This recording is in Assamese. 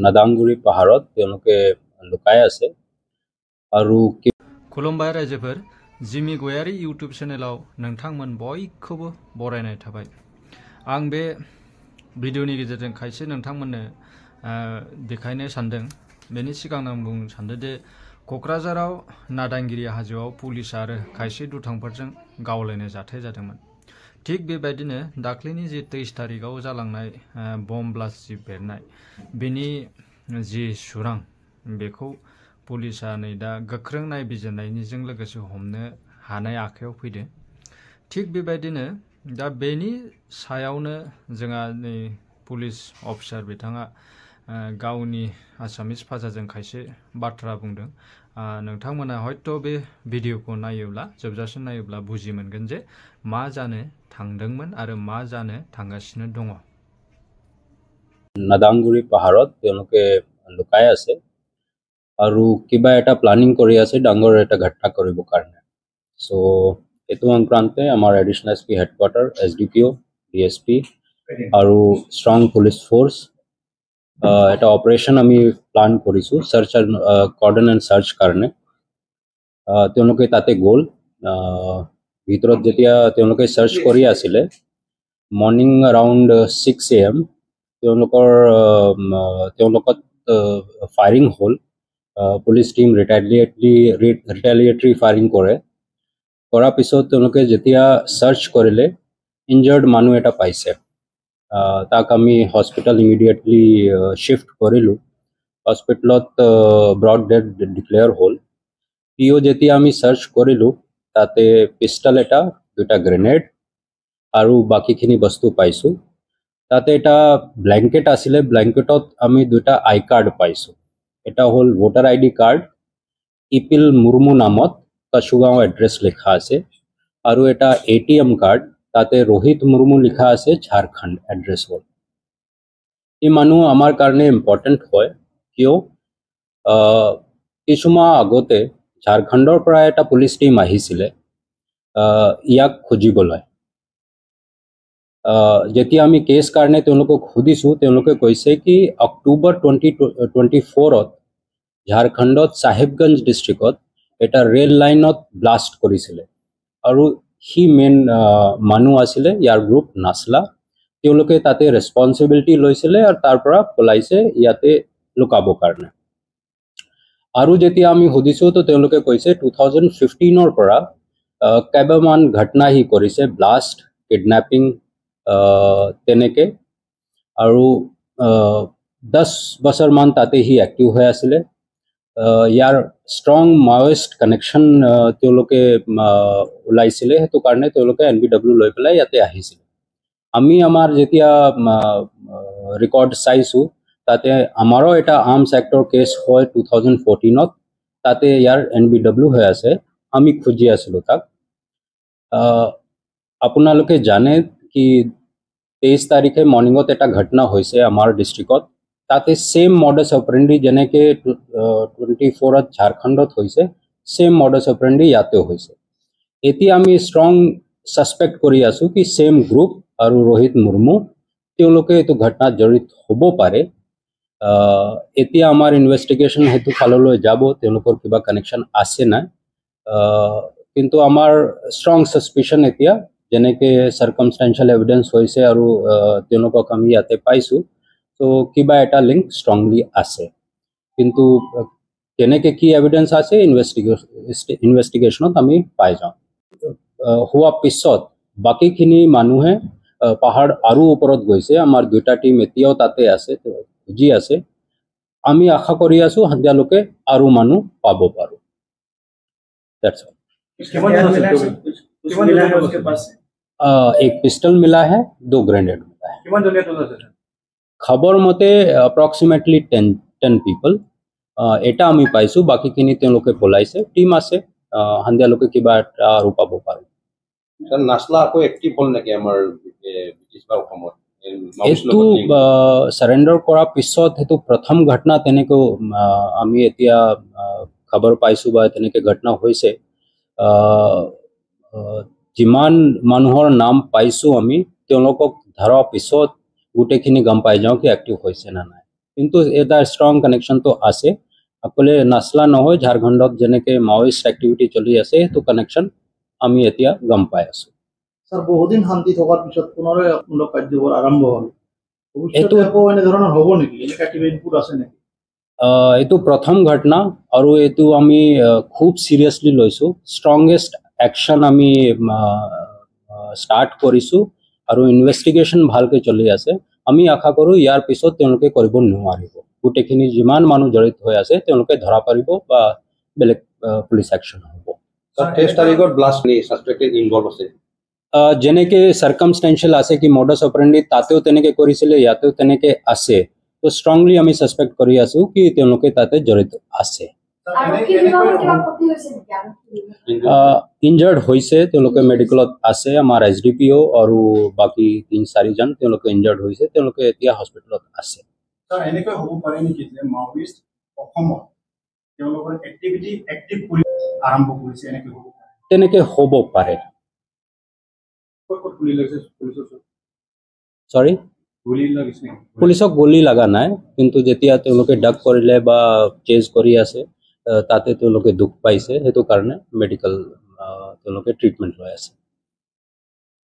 নাদাংগুৰি পাহাৰত তেওঁলোকে লুকাই আছে আৰু खुलुमबाय रायजोफोर जिमि गयारि इउट्यूब चेनेलाव नोंथांमोन बयखौबो बरायनाय थाबाय आं बे भिडिअनि गेजेरजों खायसे नोंथांमोननो देखायनो सानदों बेनि सिगां आं बुंनो सानदों दि क'क्राझाराव नादांगिरि हाजोआव पुलिस आरो खायसे दुथांफोरजों गावलायनाय जाथाय जादोंमोन थिग बेबायदिनो दाख्लैनि जि 23 तारिखआव जालांनाय बम ब्लास्ट जि बेरनाय बेनि जि सुरां बेखौ पुलिसा नै दा गोख्रों नायबिजिरनायनिजों लोगोसे हमनो हानाय आखायाव फैदों थिग बेबायदिनो दा बेनि सायावनो जोंहा नै पुलिस अफिसार बिथाङा गावनि आसामिस भाषाजों खायसे बाथ्रा बुंदों नोंथांमोना हयथ' बे भिडिअखौ नायोब्ला जोबजासिम नायोब्ला बुजि मोनगोन जे मा जानो थांदोंमोन आरो मा जानो थांगासिनो दङ নাদাংগুৰি পাহাৰত তেওঁলোকে লুকাই আছে আৰু কিবা এটা প্লানিং কৰি আছে ডাঙৰ এটা ঘটনা কৰিবৰ কাৰণে সো এটো সংক্ৰান্তে আমাৰ additional SP headquarter SDPO DSP আৰু ষ্ট্ৰং পুলিচ ফোৰ্স এটা অপাৰেশন আমি প্লান কৰিছো সাৰ্চ কৰ্ডন এন্ড সাৰ্চ কাৰণে তেওঁলোকে তাতে গ'ল ভিতৰত যেতিয়া তেওঁলোকে সাৰ্চ কৰি আছিল মৰ্নিং अराउंड 6 AM তেওঁলোকৰ ফায়াৰিং হল পুলিচ টিম ৰিটেলিয়েটৰি ফায়াৰিং কৰাৰ পিছত তেওঁলোকে যেতিয়া সাৰ্চ কৰিলে ইনজাৰ্ড মানুহ এটা পাইছে তাক আমি হস্পিটাল ইমিডিয়েটলি শিফট কৰিলো হস্পিটালত ব্ৰড ডেড ডিক্লেয়াৰ হল পিও যেতিয়া আমি সাৰ্চ কৰিলো তাতে পিস্তল এটা দুটা গ্ৰেনেড আৰু বাকিখিনি বস্তু পাইছো তাতে এটা ব্ল্যাঙ্কেট আছিলে ব্ল্যাঙ্কেটত আমি দুটা আই কার্ড পাইছো এটা হল ভোটার আইডি কার্ড ইপিল মুর্মু নামত কাশুগাঁও এড্রেস লেখা আছে আৰু এটা এটিএম কাৰ্ড তাতে ৰোহিত মুৰ্মু লেখা আছে ঝাড়খণ্ড এড্ৰেস হল এই মানুহ আমাৰ কাৰণে ইম্পৰ্টেন্ট হয় কিয় কিছুমাহ আগতে ঝাড়খণ্ডৰ পৰা এটা পুলিচ টিম আহিছিলে ইয়াক খুজিবলৈ যেতিয়া আমি কেছ কাৰণে তেওঁলোকক খুদিছো তেওঁলোকে কৈছে কি অক্টোবৰ 2024 ঝাড়খণ্ডত সাহেবগঞ্জ ডিস্ট্ৰিক্টত এটা ৰেল লাইনত ব্লাষ্ট কৰিছিলে আৰু হি মেন মানুহ আছিলে ইয়াৰ গ্ৰুপ নাছলা তেওঁলোকে তাতে ৰেসপন্সিবিলিটি লৈছিলে আৰু তাৰ পৰা পলাইছে ইয়াতে লুকাবৰ কাৰণে আৰু যেতিয়া আমি খুদিছো তো তেওঁলোকে কৈছে 2015 ৰ পৰা কেইবামান ঘটনা হি কৰিছে ব্লাষ্ট কিডন্যাপিং তেনেকে আৰু 10 বছৰ মান তাতে হি এক্টিভ হৈ আছিল ইয়াৰ ষ্ট্ৰং মাওইষ্ট কানেকশন তেওঁলোকে ওলাইছিলে হেতু কাৰণে তেওঁলোকে এনবিডব্লিউ লৈ পেলাই ইয়াতে আহিছিল আমি আমাৰ যেতিয়া ৰেকৰ্ড চাইছো তাতে আমাৰো এটা আৰ্মছ এক্টৰ কেছ হয় 2014 ত তাতে ইয়াৰ এনবিডব্লিউ হৈ আছে আমি খুজি আছিলো তাক আপোনালোকে জানে কি 23 তাৰিখে মৰ্নিংত এটা ঘটনা হৈছে আমাৰ ডিস্ট্ৰিক্টত তাতে সেম মডাস অপাৰেন্ডি যেনেকে 24 ত ঝাড়খণ্ডত হৈছে সেম মডাস অপাৰেন্ডি ইয়াতে হৈছে এতিয়া আমি ষ্ট্ৰং সাসপেক্ট কৰি আছো কি সেম গ্ৰুপ আৰু ৰোহিত মুৰ্মু তেওঁলোকে এটো ঘটনা জড়িত হ'ব পাৰে এতিয়া আমাৰ ইনভেস্টিগেশন হেতু ফাললৈ যাব তেওঁলোকৰ কিবা কানেকশন আছে না কিন্তু আমাৰ ষ্ট্ৰং সাসপিশন এতিয়া যেনেকে সাৰ্কামস্টেন্সিয়াল এভিডেন্স হৈছে আৰু তেওঁলোকক আমি ইয়াতে পাইছো তো কিবা এটা লিংক ষ্ট্ৰংলি আছে কিন্তু কেনেকে কি এভিডেন্স আছে ইনভেস্টিগেশনত আমি পাই যাম হোৱা পিছত বাকিখিনি মানুহে পাহাড় আৰু ওপৰত গৈছে আমাৰ দুটা টিম এতিয়াও তাতে আছে খুজি আছে আমি আশা কৰি আছো হাতিয়ালৈকে আৰু মানুহ পাব পাৰো দ্যাটস অল एक पिस्टल मिला है 2 ग्रेनेड मिला है खबर मते अप्रॉक्सिमेटली 10 पीपल এটা আমি পাইছো বাকিখিনি তেওঁলোকে পলাইছে টিম আছে হান্দিয়ালৈকে কিবা আৰু পাব পাৰো স্যাৰ নাছলা আকৌ এক্টিভ হল নেকি আমাৰ ব্ৰিটিছ বা অসমত এটো সাৰেন্ডাৰ কৰা পিছত হেতু প্ৰথম ঘটনা তেনেকে আমি এতিয়া খবৰ পাইছো বা তেনেকে ঘটনা হৈছে যিমান মানুহৰ নাম পাইছো আমি তেওঁলোকক ধৰা পিছত গুটেখিনি গম পাই যাও কি এক্টিভ হৈছে না নাই কিন্তু এটা ষ্ট্ৰং কানেকশ্যনটো আছে অকলে নাচলা নহয় ঝাৰখণ্ডত যেনেকৈ মাওইষ্ট এক্টিভিটি চলি আছে সেইটো কানেকশ্যন আমি এতিয়া গম পাই আছোঁ স্যার বহুদিন শান্তি থকাৰ পিছত পুনৰমূলক কাৰ্যবোৰ আৰম্ভ হ'ল ভৱিষ্যতে এইটো- আকৌ এনেধৰণৰ হ'ব নেকি এনেকুৱা কিবা ইনপুট আছে নেকি এইটো প্ৰথম ঘটনা আৰু এইটো আমি খুব চিৰিয়াছলি লৈছোঁ ষ্ট্ৰংগেষ্ট একশ্যন আমি ষ্টাৰ্ট কৰিছোঁ আৰু ইনভেষ্টিগেশ্যন ভালকৈ চলি আছে আমি আশা কৰোঁ ইয়াৰ পিছত তেওঁলোকে কৰিব নোৱাৰিব গোটেইখিনি যিমান মানুহ জড়িত হৈ আছে তেওঁলোকে ধৰা পাৰিব বা বেলেগ পুলিচ একশ্যন হ'ব 23 তাৰিখত ব্লাষ্ট সাসপেক্টেড ইনভলভ আছে যেনেকৈ চাৰ্কামষ্টেঞ্চিয়েল আছে কি মডাছ অপাৰেণ্ডি তাতেও তেনেকৈ কৰিছিলে ইয়াতেও তেনেকৈ আছে তো ষ্ট্ৰংলি আমি ছাছপেক্ট কৰি আছোঁ কি তেওঁলোকে তাতে জড়িত আছে ইনজাৰ্ড হৈছে তেওঁলোকে মেডিকেলত আছে আমাৰ SDPO আৰু বাকী 3-4জন তেওঁলোকে ইনজাৰ্ড হৈছে তেওঁলোকে এতিয়া হস্পিটেলত আছে স্যাৰ এনেকৈ হ'ব পাৰে নেকি যে মাওইষ্ট অসমত তেওঁলোকৰ এক্টিভিটি এক্টিভ কৰি আৰম্ভ কৰিছে এনেকৈ হ'ব পাৰে তেনেকৈ হ'ব পাৰে ক'ত ক'ত গুলি লাগিছে পুলিচৰ চৰি গুলি লাগিছে নেকি পুলিচক গুলি লগা নাই কিন্তু যেতিয়া তেওঁলোকে ডাক কৰিলে বা চেজ কৰি আছে তাতে তেওঁলোকে দুখ পাইছে সেইটো কাৰণে মেডিকেল তেওঁলোকে ট্ৰিটমেণ্ট লৈ আছে